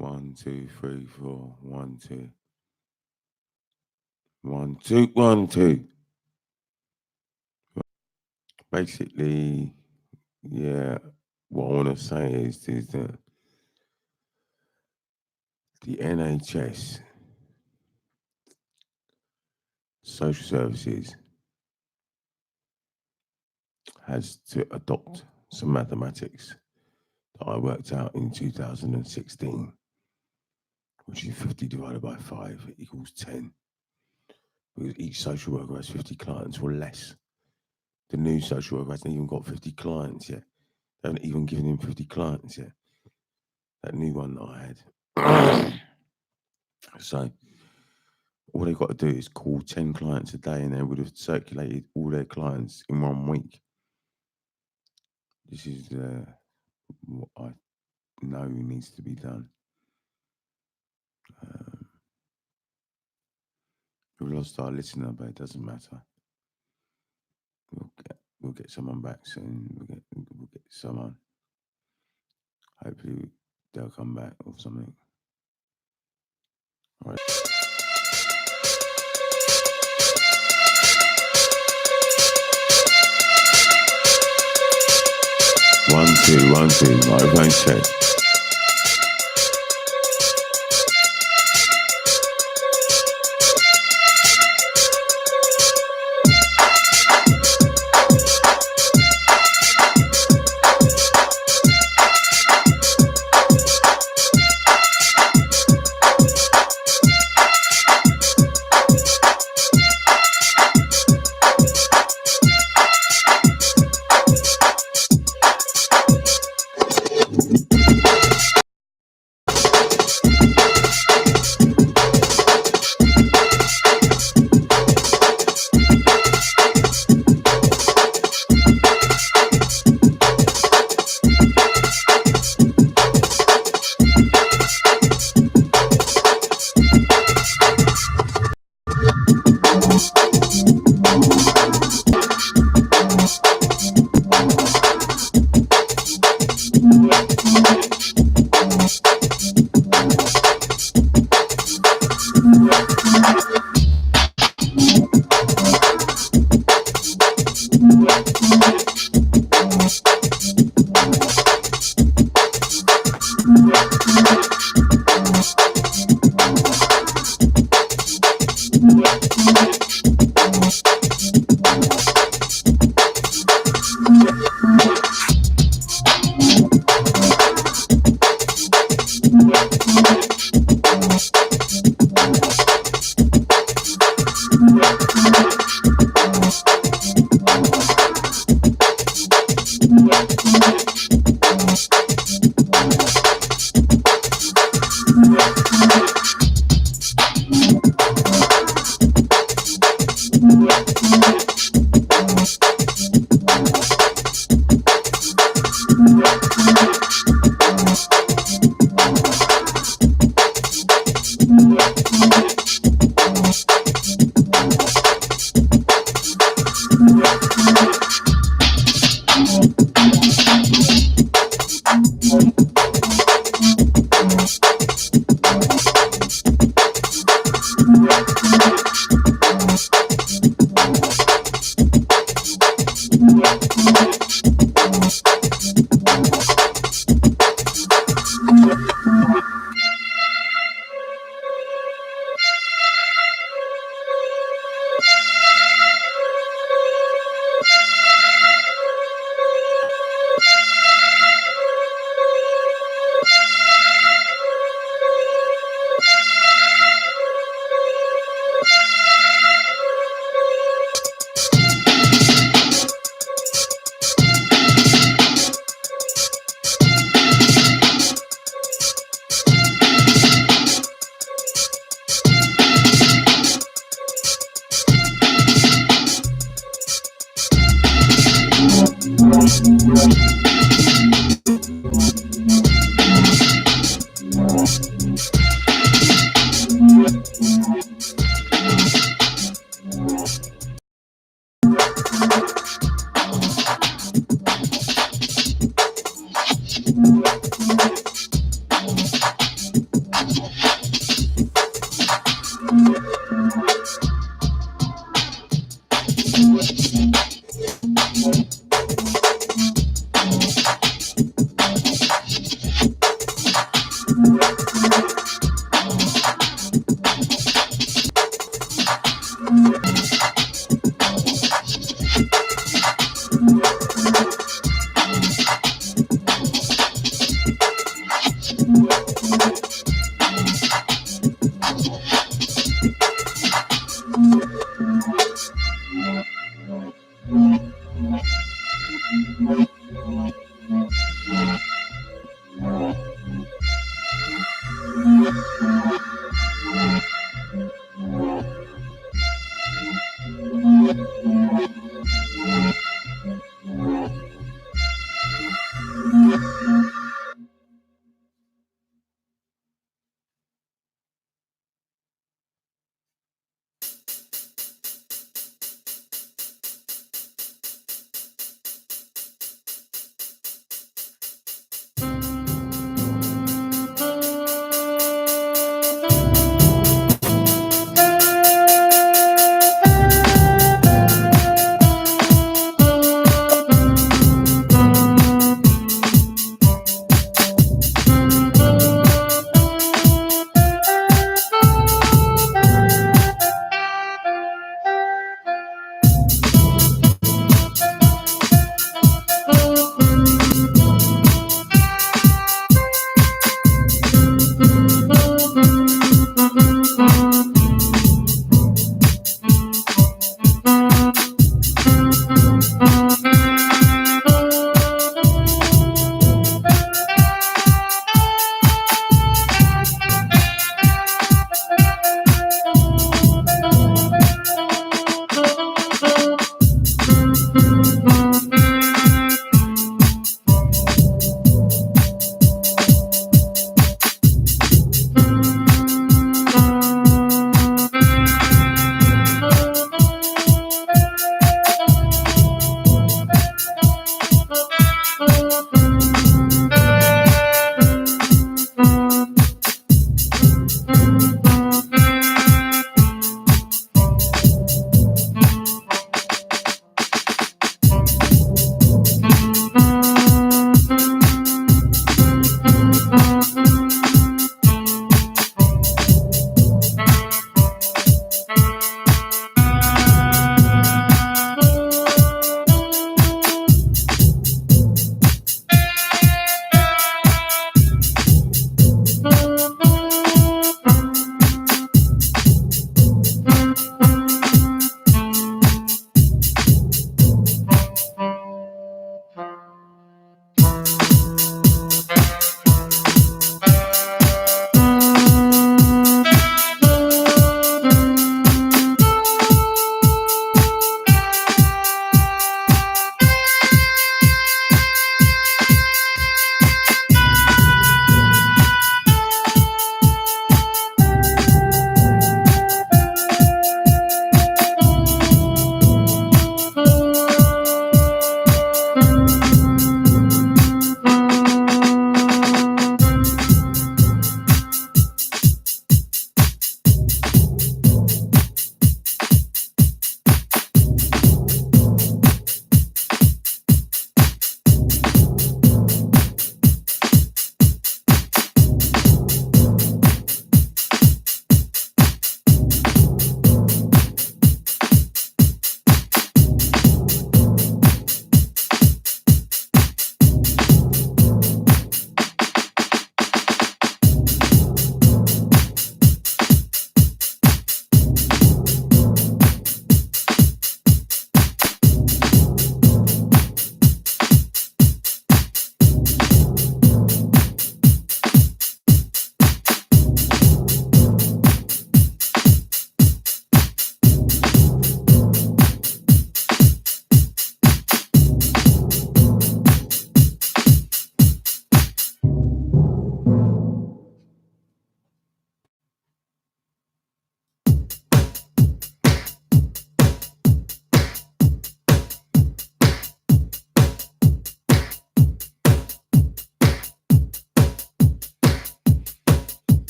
1, 2, 3, 4. 1, 2. 1, 2, 1, 2. Basically, yeah, what I want to say is that the NHS, social services, has to adopt some mathematics that I worked out in 2016, which is 50 divided by 5 equals 10. Because each social worker has 50 clients or less. The new social worker hasn't even got 50 clients yet. They haven't even given him 50 clients yet. That new one that I had. So all they've got to do is call 10 clients a day and they would have circulated all their clients in 1 week. This is what I know needs to be done. We've lost our listener, but it doesn't matter. We'll get someone back soon. We'll get someone. Hopefully they'll come back or something. All right. One, two. Microphone check.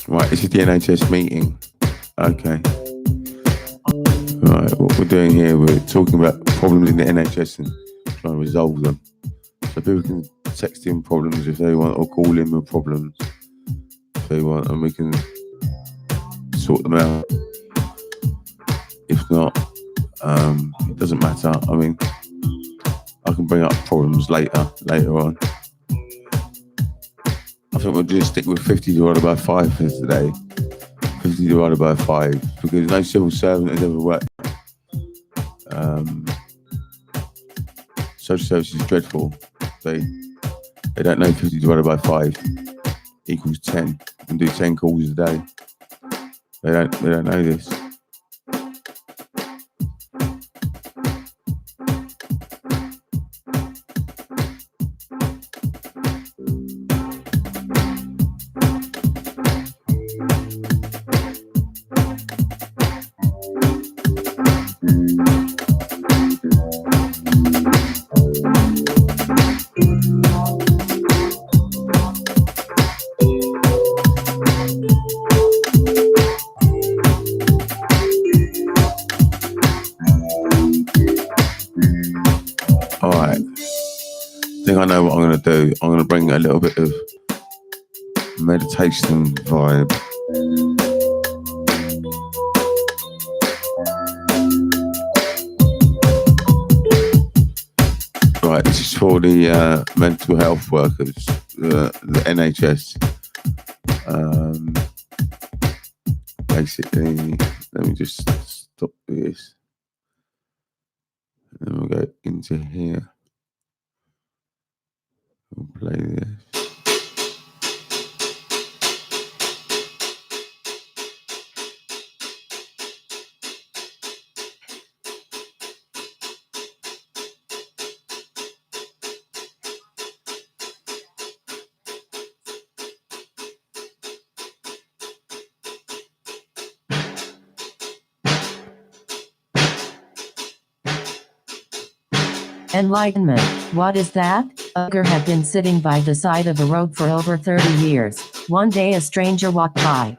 Right, this is the NHS meeting. Okay. Right, what we're doing here, we're talking about problems in the NHS and trying to resolve them. So people can text in problems if they want, or call in with problems if they want, and we can sort them out. If not, it doesn't matter. I mean, I can bring up problems later on. I think we'll just stick with 50 divided by 5 for today. 50 divided by 5, because no civil servant has ever worked social services is dreadful. They don't know 50 divided by 5 equals 10. You can do 10 calls a day. They don't know this. I know what I'm going to do. I'm going to bring a little bit of meditation vibe. Right, this is for the mental health workers, the NHS. Basically, let me just stop this. And then we'll go into here. We'll play this. Enlightenment. What is that? A beggar had been sitting by the side of a road for over 30 years. One day a stranger walked by.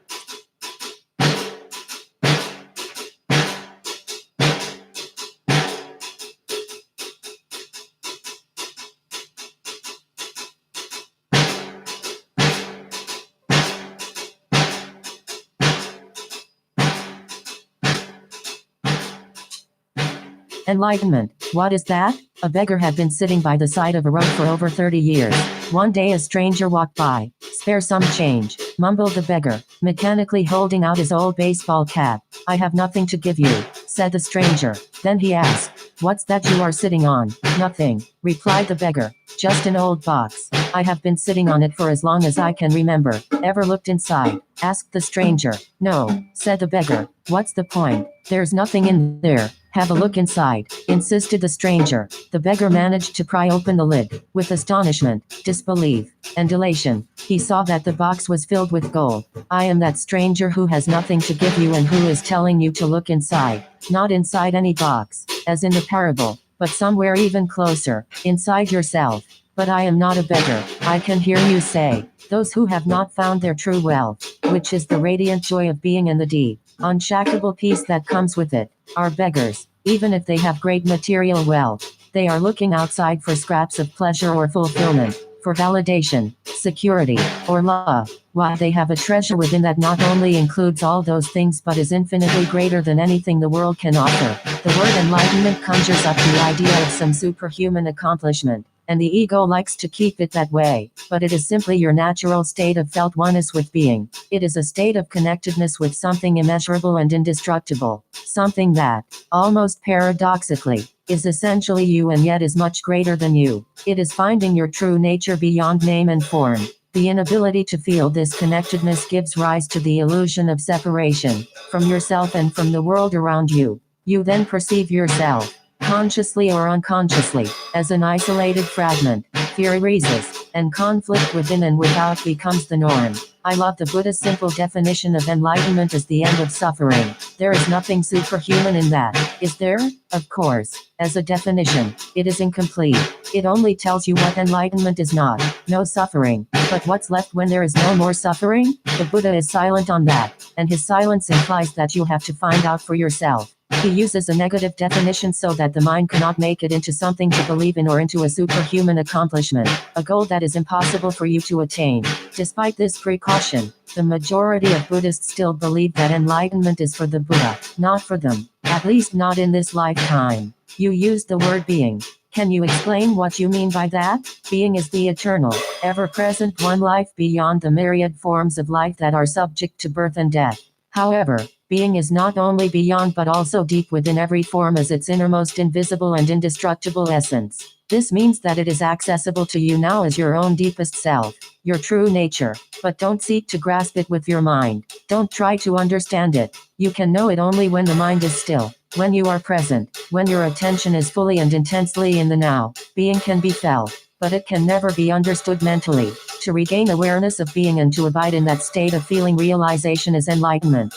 Enlightenment. What is that? A beggar had been sitting by the side of a road for over 30 years. One day a stranger walked by. Spare some change, mumbled the beggar, mechanically holding out his old baseball cap. I have nothing to give you, said the stranger. Then he asked, what's that you are sitting on? Nothing, replied the beggar. Just an old box. I have been sitting on it for as long as I can remember. Ever looked inside? Asked the stranger. No, said the beggar. What's the point? There's nothing in there. Have a look inside, insisted the stranger. The beggar managed to pry open the lid. With astonishment, disbelief, and elation, he saw that the box was filled with gold. I am that stranger who has nothing to give you and who is telling you to look inside. Not inside any box, as in the parable, but somewhere even closer, inside yourself. But I am not a beggar, I can hear you say. Those who have not found their true wealth, which is the radiant joy of being in the deep, unshackable peace that comes with it, are beggars. Even if they have great material wealth, they are looking outside for scraps of pleasure or fulfillment, for validation, security, or love, while they have a treasure within that not only includes all those things but is infinitely greater than anything the world can offer. The word enlightenment conjures up the idea of some superhuman accomplishment, and the ego likes to keep it that way, but it is simply your natural state of felt oneness with being. It is a state of connectedness with something immeasurable and indestructible, something that, almost paradoxically, is essentially you and yet is much greater than you. It is finding your true nature beyond name and form. The inability to feel this connectedness gives rise to the illusion of separation, from yourself and from the world around you. You then perceive yourself, consciously or unconsciously, as an isolated fragment. Fear arises, and conflict within and without becomes the norm. I love the Buddha's simple definition of enlightenment as the end of suffering. There is nothing superhuman in that, is there? Of course. As a definition, it is incomplete. It only tells you what enlightenment is not, no suffering. But what's left when there is no more suffering? The Buddha is silent on that, and his silence implies that you have to find out for yourself. He uses a negative definition so that the mind cannot make it into something to believe in or into a superhuman accomplishment, a goal that is impossible for you to attain. Despite this precaution, the majority of Buddhists still believe that enlightenment is for the Buddha, not for them, at least not in this lifetime. You used the word being. Can you explain what you mean by that? Being is the eternal, ever-present one life beyond the myriad forms of life that are subject to birth and death. However, being is not only beyond but also deep within every form as its innermost invisible and indestructible essence. This means that it is accessible to you now as your own deepest self, your true nature. But don't seek to grasp it with your mind. Don't try to understand it. You can know it only when the mind is still, when you are present, when your attention is fully and intensely in the now. Being can be felt, but it can never be understood mentally. To regain awareness of being and to abide in that state of feeling realization is enlightenment.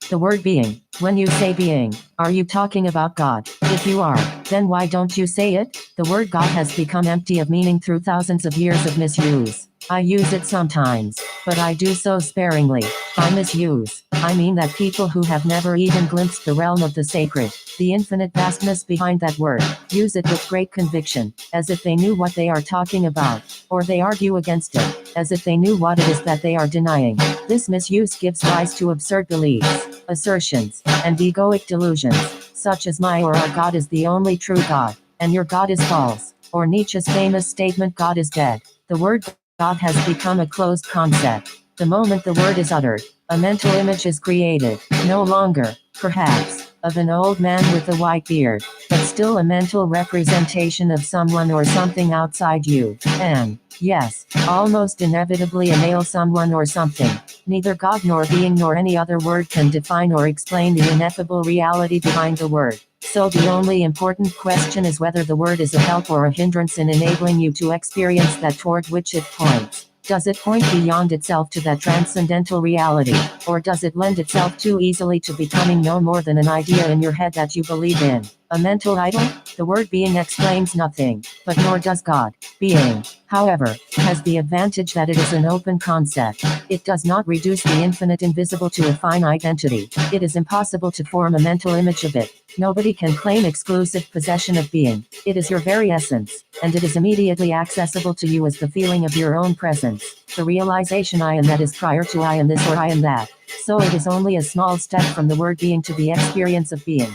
The word being. When you say being, are you talking about God? If you are, then why don't you say it? The word God has become empty of meaning through thousands of years of misuse. I use it sometimes, but I do so sparingly. By misuse, I mean that people who have never even glimpsed the realm of the sacred, the infinite vastness behind that word, use it with great conviction, as if they knew what they are talking about, or they argue against it, as if they knew what it is that they are denying. This misuse gives rise to absurd beliefs, assertions, and egoic delusions, such as my or our God is the only true God, and your God is false, or Nietzsche's famous statement God is dead. The word God has become a closed concept. The moment the word is uttered, a mental image is created, no longer, perhaps, of an old man with a white beard, but still a mental representation of someone or something outside you, and, yes, almost inevitably a male someone or something. Neither God nor being nor any other word can define or explain the ineffable reality behind the word. So the only important question is whether the word is a help or a hindrance in enabling you to experience that toward which it points. Does it point beyond itself to that transcendental reality, or does it lend itself too easily to becoming no more than an idea in your head that you believe in? A mental idol? The word being explains nothing, but nor does God. Being, however, has the advantage that it is an open concept. It does not reduce the infinite invisible to a finite entity. It is impossible to form a mental image of it. Nobody can claim exclusive possession of being. It is your very essence, and it is immediately accessible to you as the feeling of your own presence, the realization I am that is prior to I am this or I am that. So it is only a small step from the word being to the experience of being.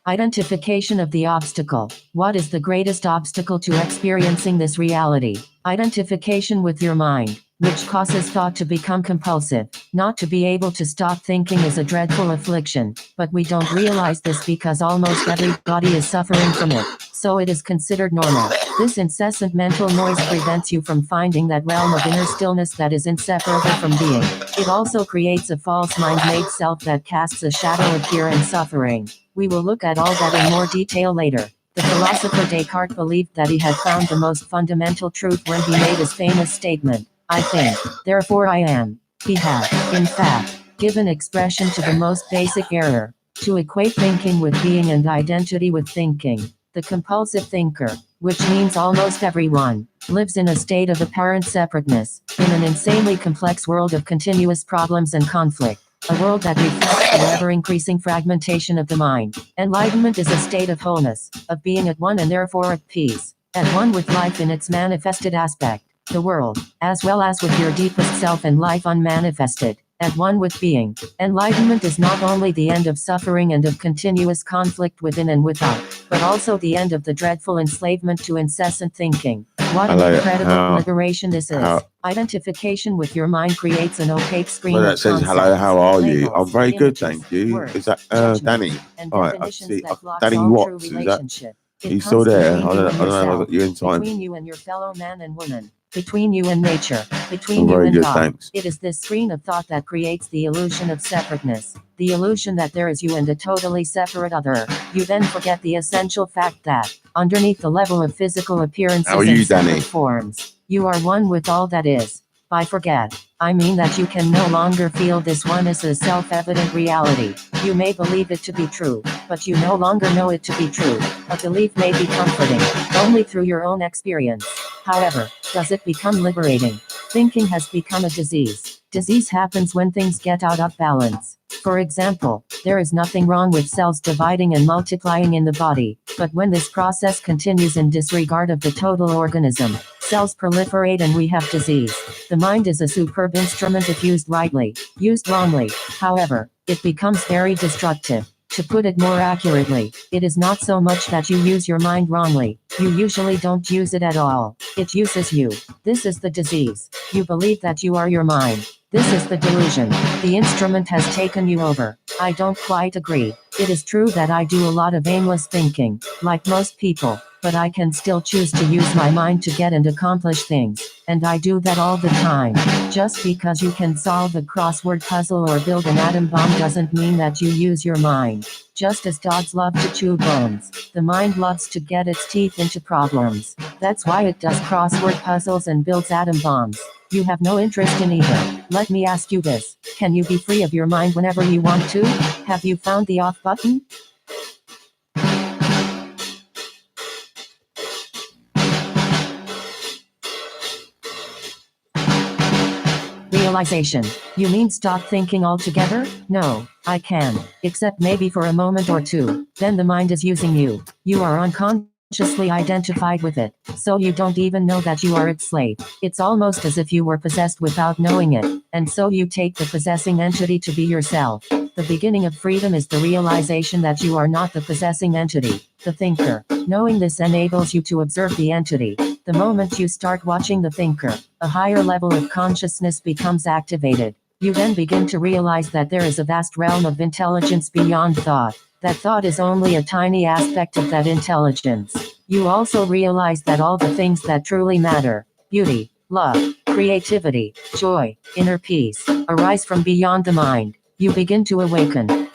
Identification of the obstacle. What is the greatest obstacle to experiencing this reality? Identification with your mind, which causes thought to become compulsive. Not to be able to stop thinking is a dreadful affliction, but we don't realize this because almost everybody is suffering from it, so it is considered normal. This incessant mental noise prevents you from finding that realm of inner stillness that is inseparable from being. It also creates a false mind-made self that casts a shadow of fear and suffering. We will look at all that in more detail later. The philosopher Descartes believed that he had found the most fundamental truth when he made his famous statement, I think, therefore I am. He had, in fact, given expression to the most basic error, to equate thinking with being and identity with thinking. The compulsive thinker, which means almost everyone, lives in a state of apparent separateness, in an insanely complex world of continuous problems and conflict. A world that reflects the ever-increasing fragmentation of the mind. Enlightenment is a state of wholeness, of being at one and therefore at peace, at one with life in its manifested aspect, the world, as well as with your deepest self and life unmanifested, at one with being. Enlightenment is not only the end of suffering and of continuous conflict within and without, but also the end of the dreadful enslavement to incessant thinking. What an incredible liberation this is. Identification with your mind creates an opaque screen Well, of that says, concepts, hello, how are you? labels, I'm very good, images, thank you. words, Is that judgments, Danny? and All right, I definitions see. that blocks Danny all true Watts, is that? relationship. It He's still comes there. between you and I don't know if I yourself, got you in time. between you and your fellow man and woman, between you and nature, between I'm you very and good, God. thanks. It is this screen of thought that creates the illusion of separateness, the illusion that there is you and a totally separate other. You then forget the essential fact that, underneath the level of physical appearances How are you, and separate Danny? forms, you are one with all that is. By forget, I mean that you can no longer feel this oneness as self-evident reality. You may believe it to be true, but you no longer know it to be true. A belief may be comforting, only through your own experience. However, does it become liberating? Thinking has become a disease. Disease happens when things get out of balance. For example, there is nothing wrong with cells dividing and multiplying in the body, but when this process continues in disregard of the total organism, cells proliferate and we have disease. The mind is a superb instrument if used rightly. Used wrongly, however, it becomes very destructive. To put it more accurately, it is not so much that you use your mind wrongly. You usually don't use it at all. It uses you. This is the disease. You believe that you are your mind. This is the delusion. The instrument has taken you over. I don't quite agree. It is true that I do a lot of aimless thinking, like most people, but I can still choose to use my mind to get and accomplish things, and I do that all the time. Just because you can solve a crossword puzzle or build an atom bomb doesn't mean that you use your mind. Just as dogs love to chew bones, the mind loves to get its teeth into problems. That's why it does crossword puzzles and builds atom bombs. You have no interest in either. Let me ask you this. Can you be free of your mind whenever you want to? Have you found the off button? Realization. You mean stop thinking altogether? No, I can. Except maybe for a moment or two. Then the mind is using you. You are unconsciously identified with it, so you don't even know that you are its slave. It's almost as if you were possessed without knowing it, and so you take the possessing entity to be yourself. The beginning of freedom is the realization that you are not the possessing entity, the thinker. Knowing this enables you to observe the entity. The moment you start watching the thinker, a higher level of consciousness becomes activated. You then begin to realize that there is a vast realm of intelligence beyond thought. That thought is only a tiny aspect of that intelligence. You also realize that all the things that truly matter, beauty, love, creativity, joy, inner peace, arise from beyond the mind. You begin to awaken.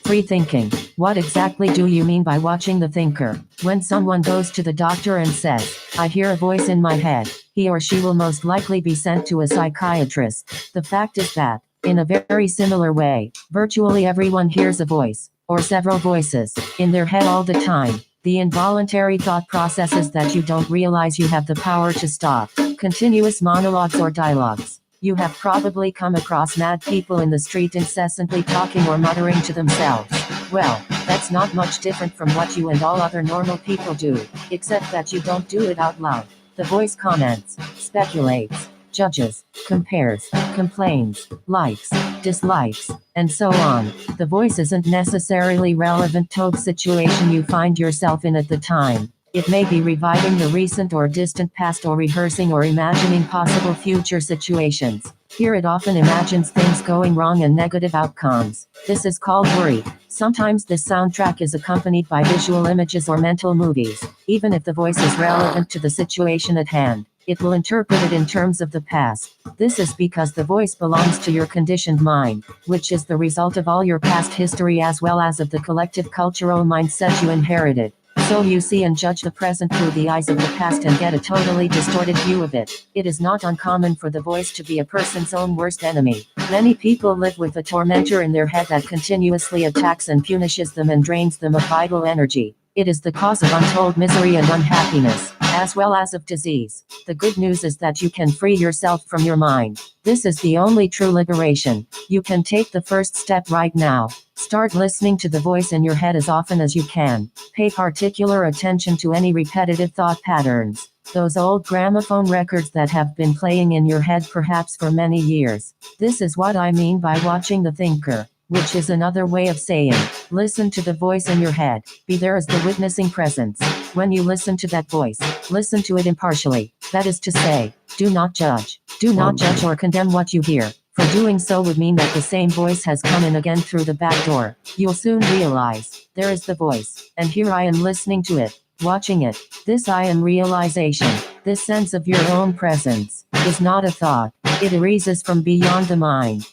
Free thinking. What exactly do you mean by watching the thinker? When someone goes to the doctor and says, I hear a voice in my head, he or she will most likely be sent to a psychiatrist. The fact is that, in a very similar way, virtually everyone hears a voice, or several voices, in their head all the time. The involuntary thought processes that you don't realize you have the power to stop. Continuous monologues or dialogues. You have probably come across mad people in the street incessantly talking or muttering to themselves. Well, that's not much different from what you and all other normal people do, except that you don't do it out loud. The voice comments, speculates, judges, compares, complains, likes, dislikes, and so on. The voice isn't necessarily relevant to the situation you find yourself in at the time. It may be reviving the recent or distant past or rehearsing or imagining possible future situations. Here it often imagines things going wrong and negative outcomes. This is called worry. Sometimes this soundtrack is accompanied by visual images or mental movies. Even if the voice is relevant to the situation at hand, it will interpret it in terms of the past. This is because the voice belongs to your conditioned mind, which is the result of all your past history as well as of the collective cultural mindset you inherited. So you see and judge the present through the eyes of the past and get a totally distorted view of it. It is not uncommon for the voice to be a person's own worst enemy. Many people live with a tormentor in their head that continuously attacks and punishes them and drains them of vital energy. It is the cause of untold misery and unhappiness, as well as of disease. The good news is that you can free yourself from your mind. This is the only true liberation. You can take the first step right now. Start listening to the voice in your head as often as you can. Pay particular attention to any repetitive thought patterns. Those old gramophone records that have been playing in your head perhaps for many years. This is what I mean by watching the thinker, which is another way of saying, listen to the voice in your head. Be there as the witnessing presence. When you listen to that voice, listen to it impartially. That is to say, do not judge. Do not judge or condemn what you hear. For doing so would mean that the same voice has come in again through the back door. You'll soon realize, there is the voice, and here I am listening to it, watching it. This I am realization, this sense of your own presence, is not a thought. It arises from beyond the mind.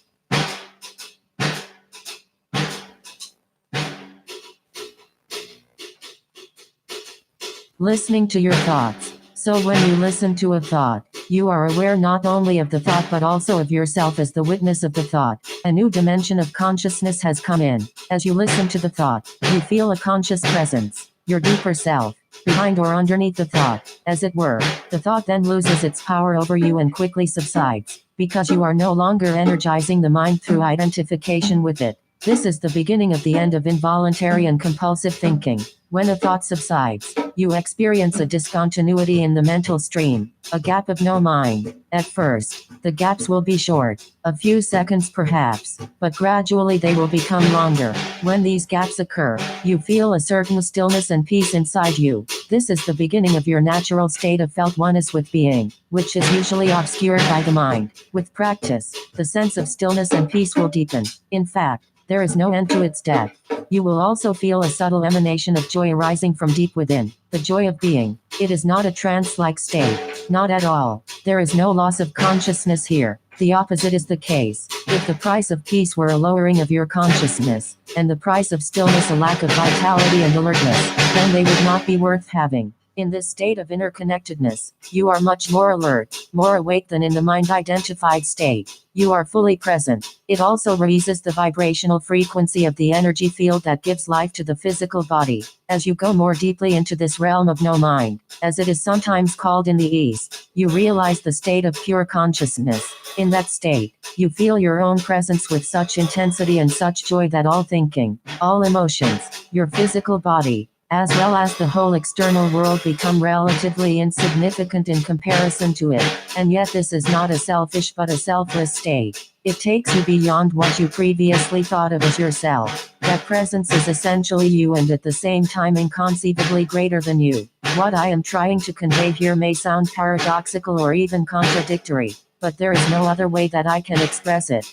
Listening to your thoughts. So when you listen to a thought, you are aware not only of the thought but also of yourself as the witness of the thought. A new dimension of consciousness has come in. As you listen to the thought, you feel a conscious presence, your deeper self, behind or underneath the thought, as it were. The thought then loses its power over you and quickly subsides, because you are no longer energizing the mind through identification with it. This is the beginning of the end of involuntary and compulsive thinking. When a thought subsides, you experience a discontinuity in the mental stream, a gap of no mind. At first, the gaps will be short, a few seconds perhaps, but gradually they will become longer. When these gaps occur, you feel a certain stillness and peace inside you. This is the beginning of your natural state of felt oneness with being, which is usually obscured by the mind. With practice, the sense of stillness and peace will deepen. In fact, there is no end to its depth. You will also feel a subtle emanation of joy arising from deep within, the joy of being. It is not a trance-like state. Not at all. There is no loss of consciousness here. The opposite is the case. If the price of peace were a lowering of your consciousness, and the price of stillness a lack of vitality and alertness, then they would not be worth having. In this state of interconnectedness, you are much more alert, more awake than in the mind-identified state. You are fully present. It also raises the vibrational frequency of the energy field that gives life to the physical body. As you go more deeply into this realm of no mind, as it is sometimes called in the East, you realize the state of pure consciousness. In that state, you feel your own presence with such intensity and such joy that all thinking, all emotions, your physical body, as well as the whole external world become relatively insignificant in comparison to it. And yet this is not a selfish but a selfless state. It takes you beyond what you previously thought of as yourself. That presence is essentially you and at the same time inconceivably greater than you. What I am trying to convey here may sound paradoxical or even contradictory, but there is no other way that I can express it.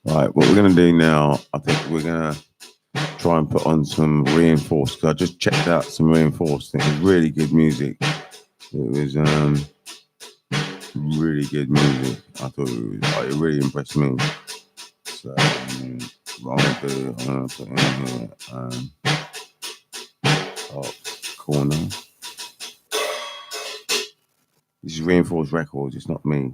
Right, what we're going to do now, I think we're going to try and put on some Reinforced, because I just checked out some Reinforced. It was really good music. It was really good music. I thought it really impressed me. So what I'm going to put in here top corner. This is Reinforced Records, it's not me.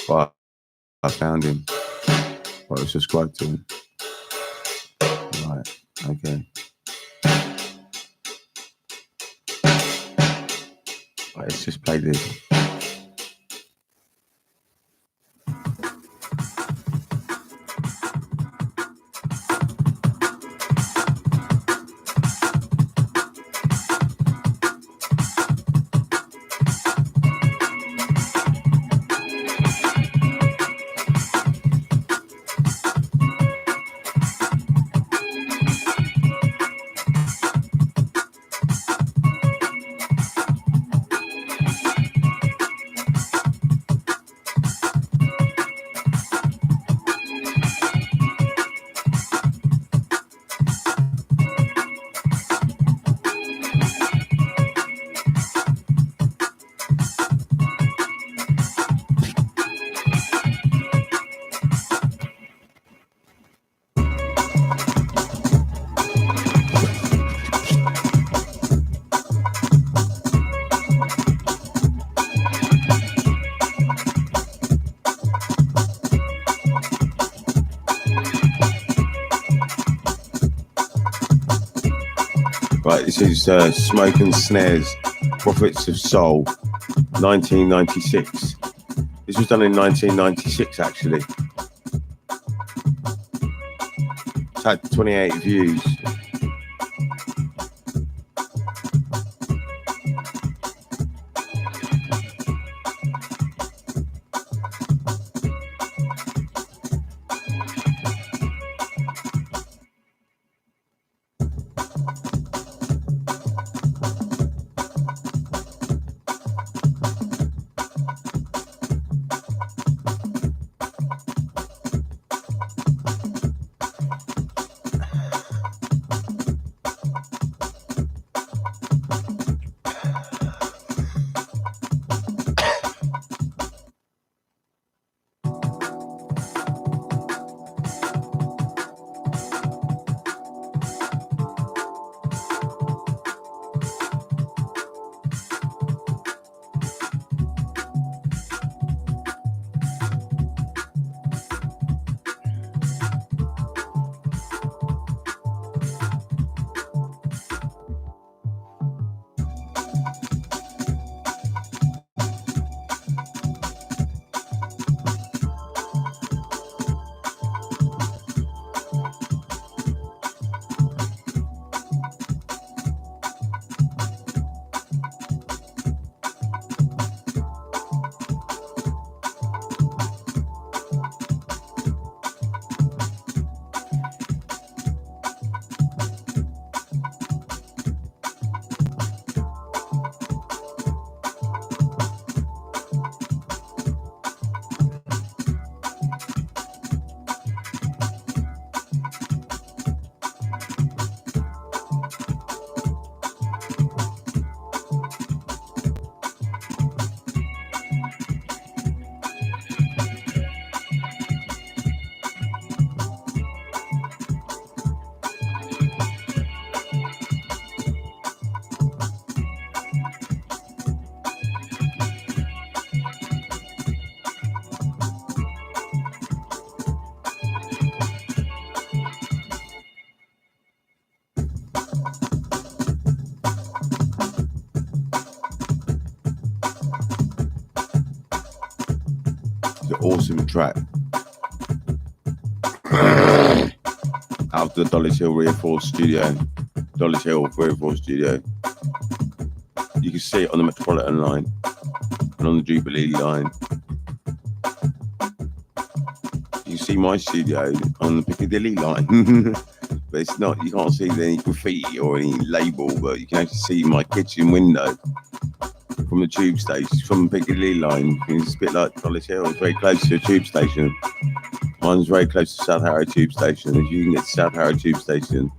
But I found him. But I subscribed to him. Right, okay. Right, let's just play this. Right, this is Smoke and Snares, Prophets of Soul, 1996. This was done in 1996, actually. It's had 28 views. awesome track. Out of the Dulwich Hill Reinforced Studio. Dulwich Hill Reinforced Studio. You can see it on the Metropolitan line and on the Jubilee line. You see my studio on the Piccadilly line. But it's not, you can't see any graffiti or any label, but you can actually see my kitchen window from the tube station, from the Piccadilly line. It's a bit like Dulwich Hill, it's very close to a tube station. Mine's very close to South Harrow tube station. If you can get to South Harrow tube station,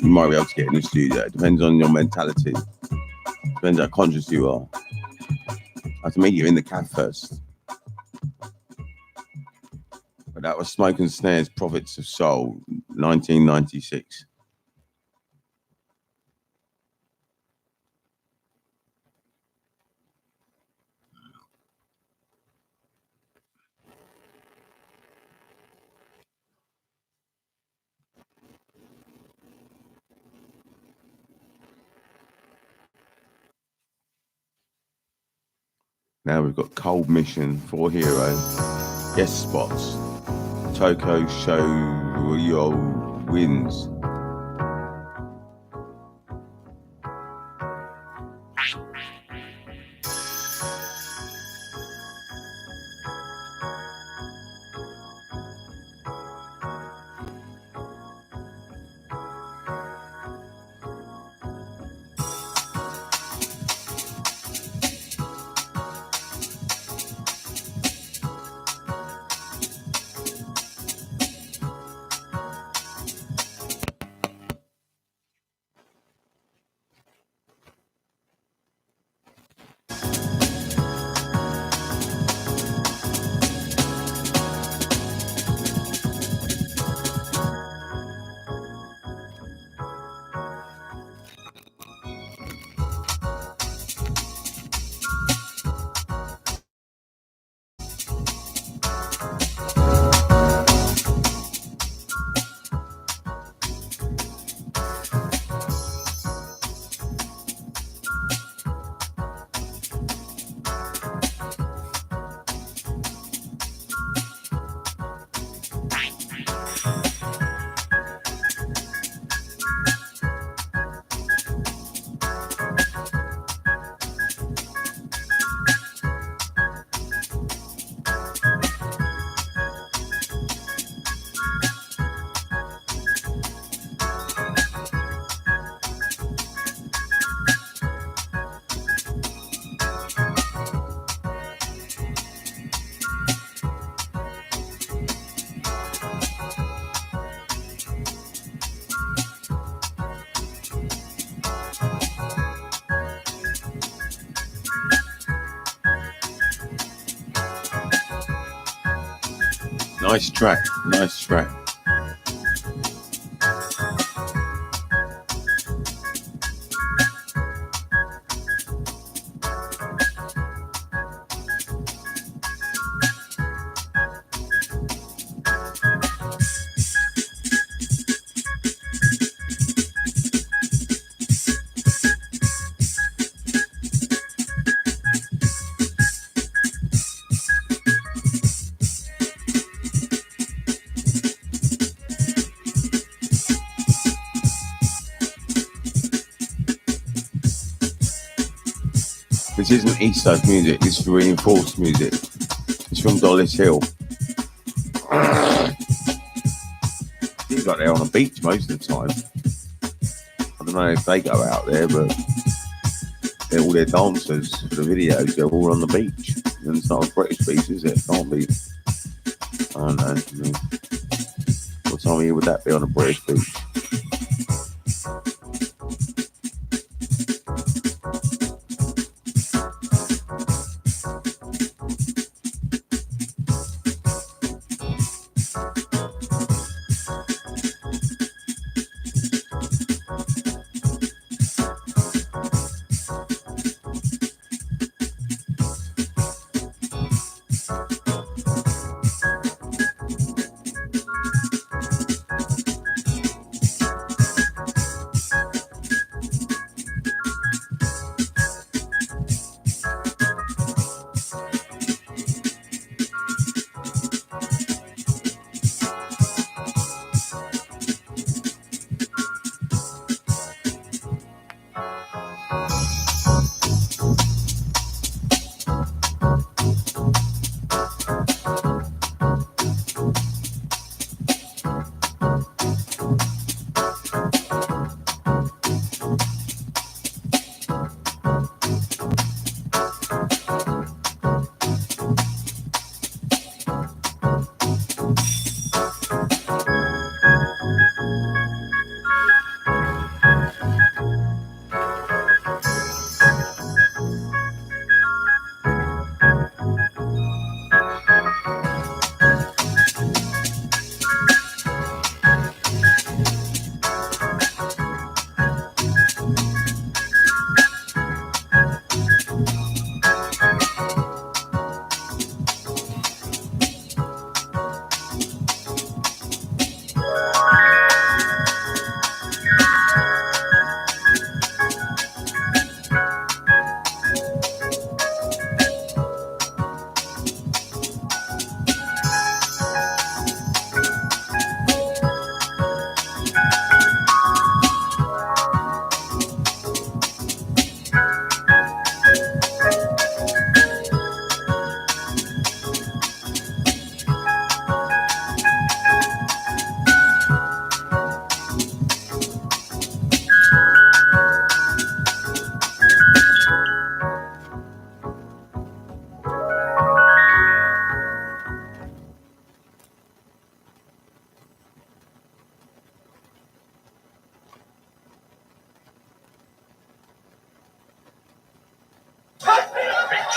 you might be able to get in the studio. It depends on your mentality. Depends how conscious you are. I have to meet you in the cab first. But that was Smoke and Snares, Prophets of Soul, 1996. Now we've got Cold Mission, 4 Hero, guest spots, Toko Show wins. Nice track, nice track. This isn't East Side music, this is reinforced music. It's from Dulwich Hill. Seems like they're on a beach most of the time. I don't know if they go out there, but all their dancers for the videos, they're all on the beach. And it's not a British beach, is it? It can't be. I don't know. I mean, what time of year would that be on a British beach?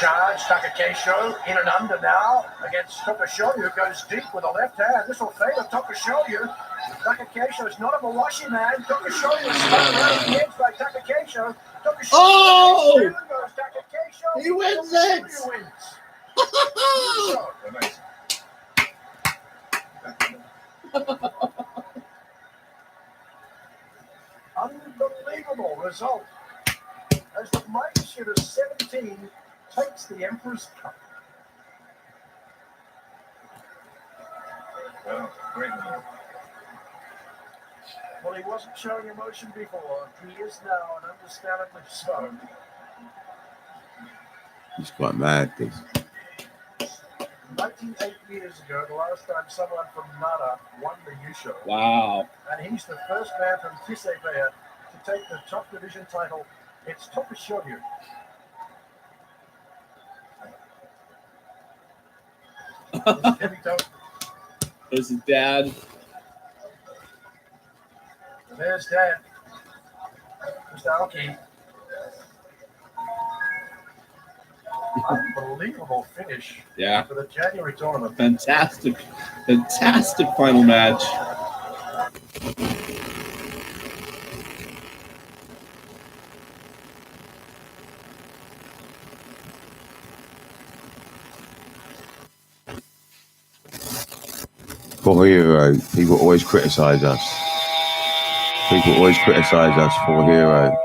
charge. Takakesho in and under now against Tokushoryu, who goes deep with the left hand. This will favour Tokushoryu. Takakesho is not a Mawashi man. Tokushoryu is thrown around the edge by Takakesho. Oh! Down goes Takakesho. He wins Tokushoryu it! wins. Unbelievable result as the magnitude of 17 takes the Emperor's Cup. Well, great move. Well, he wasn't showing emotion before. He is now, and understandably so. He's quite mad, this. 98 years ago, the last time someone from Nara won the Yusho. Wow. And he's the first man from Kisebeya to take the top division title. It's Tokushoryu. There's his dad. There's Dad. Mr. Aoki. Unbelievable finish Yeah. for the January tournament. Fantastic final match. For Hero, people always criticise us. People always criticise us for Hero.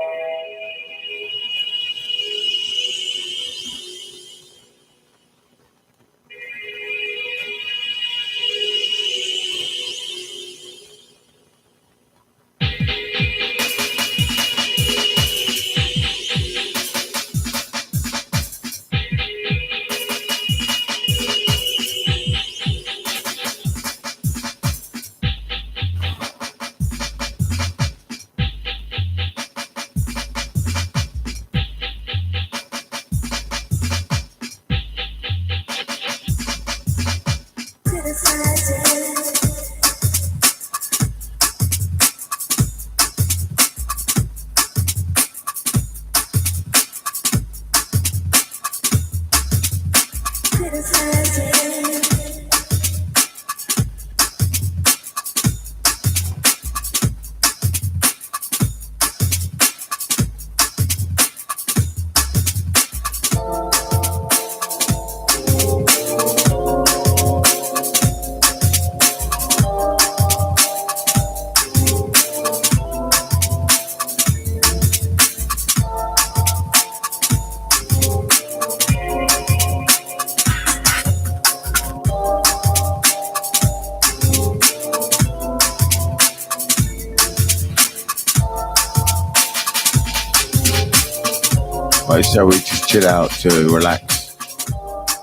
Right, so we just chill out to relax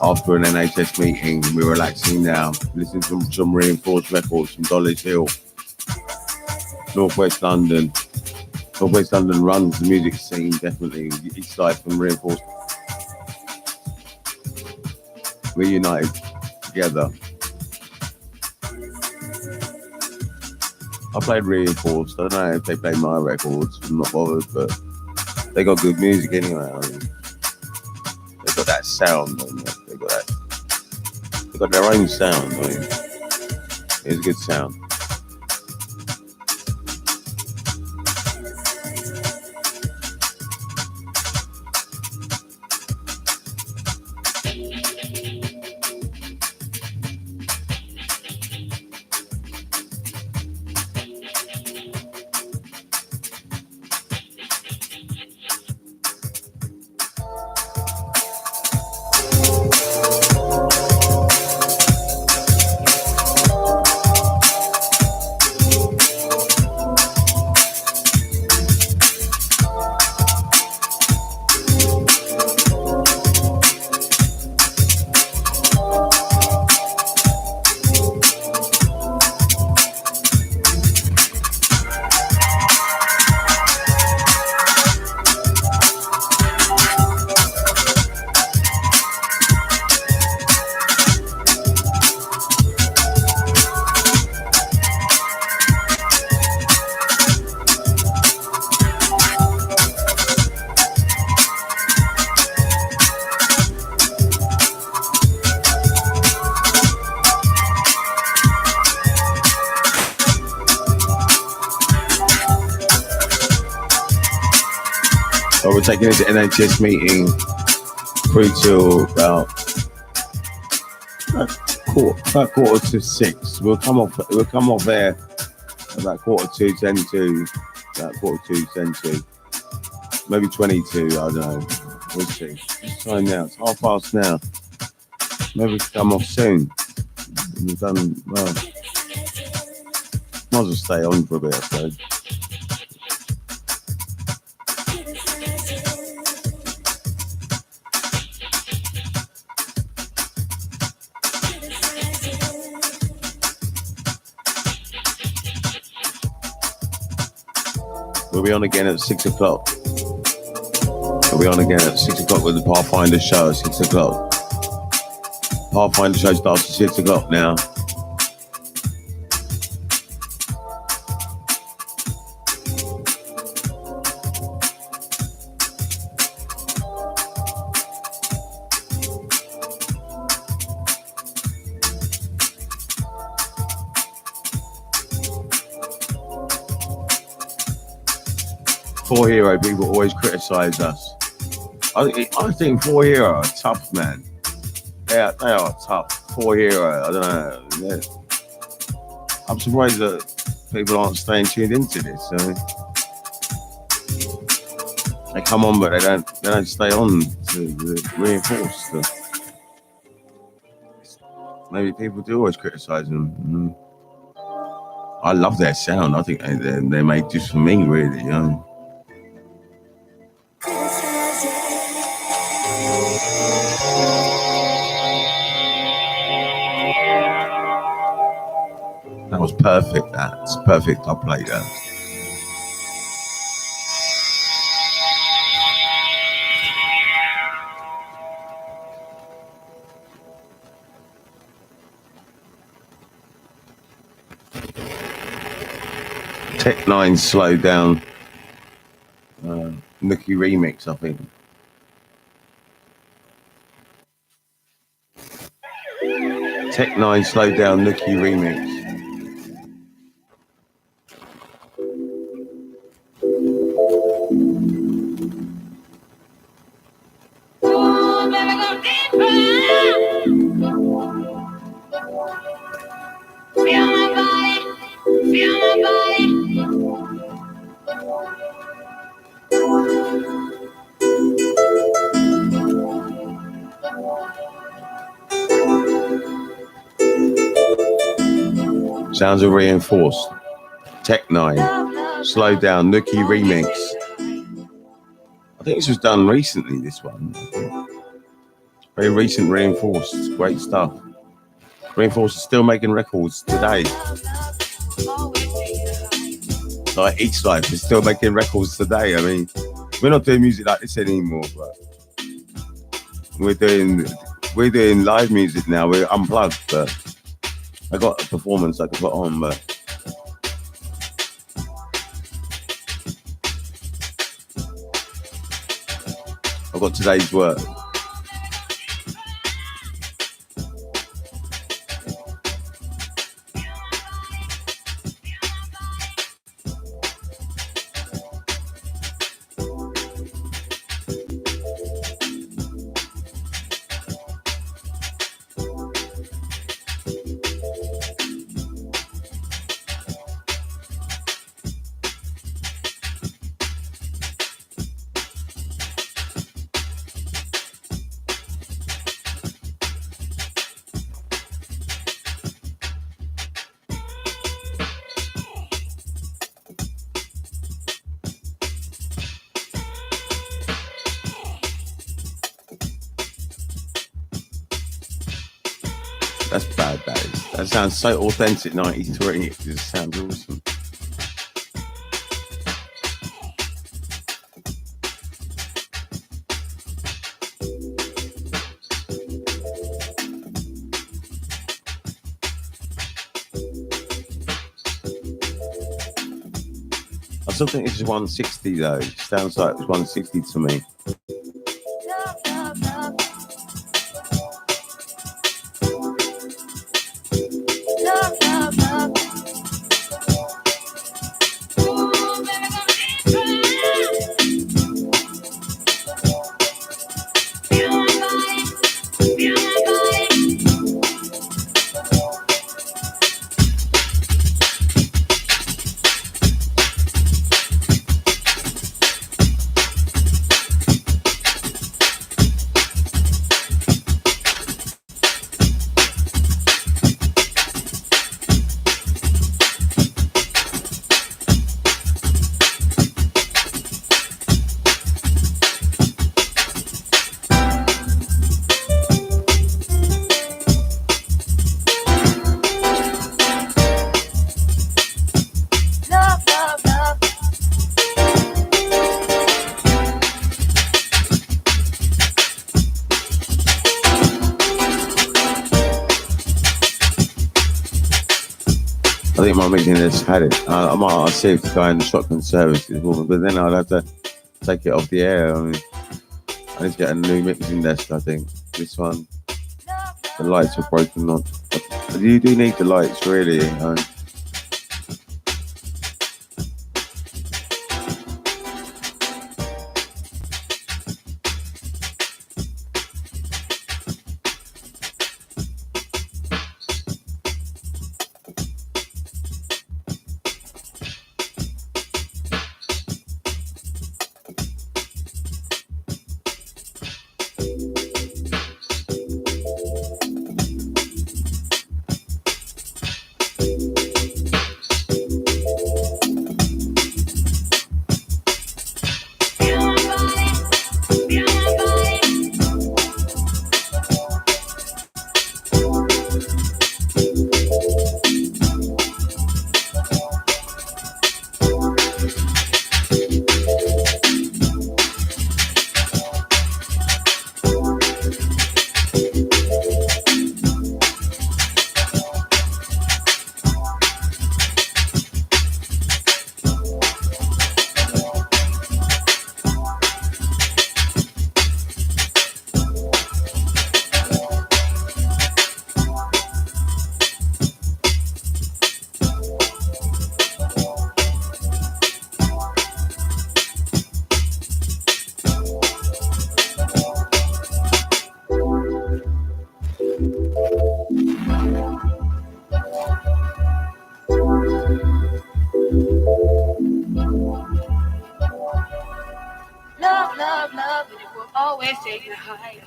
after an NHS meeting. We're relaxing now, listening to some reinforced records from Dollis Hill, Northwest London. Northwest London runs the music scene, definitely. East side from reinforced. We're united together. I played reinforced. I don't know if they play my records. I'm not bothered, but they got good music anyway. I mean, they got that sound. They got that. They got their own sound. I mean, it's a good sound. taking it to NHS meeting through till about quarter to 6. We'll come off there about quarter to 10 to about quarter to 10 to maybe 22. I don't know. We'll see. It's time now. It's past now. Maybe we can come off soon. We've done well. Might as well stay on for a bit, I suppose. We'll be on again at 6 o'clock. We'll be on again at 6 o'clock with the Pathfinder show at 6 o'clock. Pathfinder show starts at 6 o'clock now. Four Hero people always criticise us. I think Four Hero are tough, man. They are tough. Four Hero, I don't know. I'm surprised that people aren't staying tuned into this. So they come on, but they don't stay on to reinforce them. Maybe people do always criticise them. I love their sound. I think they're made just for me, really. You know. That was perfect. That's perfect. I played that. Tech 9 slowed down. Nookie remix, I think. Tech 9 slowed down Nookie remix. Sounds are reinforced. Tech 9, slow down, Nookie remix. I think this was done recently, this one. Very recent reinforced, great stuff. Reinforced is still making records today. Like Each Life is still making records today. I mean, we're not doing music like this anymore, but we're doing live music now. We're unplugged, but I got a performance I can put on, but I've got today's work. That's bad, that is. That sounds so authentic, 93. It just sounds awesome. I still think this is 160 though. It sounds like it's 160 to me. I think my meeting has had it. I'll see if the guy in the shotgun service is woman, but then I'll have to take it off the air. I mean, I need to get a new mixing desk, I think. This one, the lights are broken on. But you do need the lights, really. love, and it will always take you higher.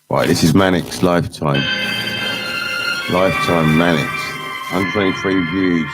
Right, this is Manic's Lifetime. Lifetime Manic's. 123 views.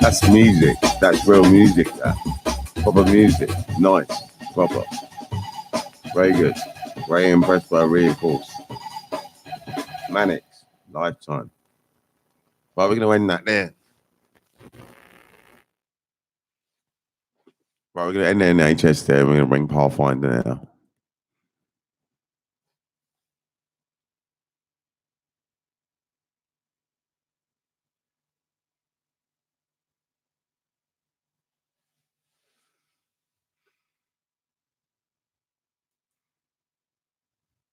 That's music. That's real music. That proper music. Nice. Proper. Very good. Very impressed by Reinforce. Mannix. Lifetime. Right, we're going to end that there. Right, we're going to end the NHS there. We're going to bring Pathfinder now.